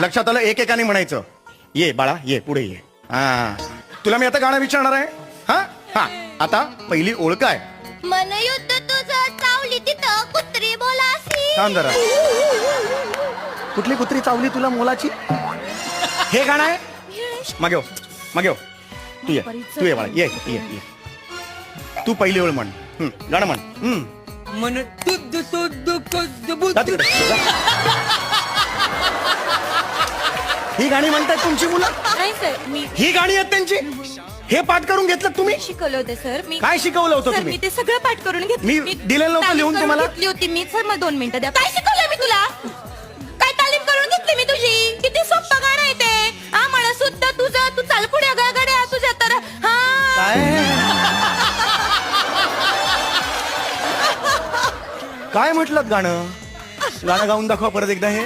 लक्षात आलं? एकेकाने म्हणायचं. ये बाळा ये, पुढे ये. हा, तुला मी आता गाणं विचारणार आहे. हा हा, आता पहिली ओळ काय? मन युद्ध तुझं चावली तिथं कुत्री बोलासी. थांब जरा. कुठली कुत्री चावली तुला मोलाची? हे गाणं आहे? मागे हो, मागे हो. तू ये बाळा, ये ये ये. तू पहिली ओळ म्हण. गाणं म्हण. मन तुझ जा तिकडे, जा. ही गाणी म्हणतायत तुमची मुलं? नाही सर, मी ही गाणी आहेत त्यांची? हे पाठ करून घेतलं तुम्ही? शिकवलं होतं सर. मी काय शिकवलं होतं सर, तुम्ही? मी ते सगळं पाठ करून घेतलं. मी दिलेलं नव्हतं लिहून तालीम तुम्हाला? करून घेतली होती मी. सर मग 2 मिनिटं द्या. काय शिकवलं मी तुला? काय तालीम करून घेतली मी तुझी? किती सोपं गाणं आहे ते. हा, मला सुद्धा तुझं, तू चाल पुढे गड्या तुझ्या तर. हा, काय म्हटलं गाणं? गाणं गाऊन दाखवा परत एकदा हे.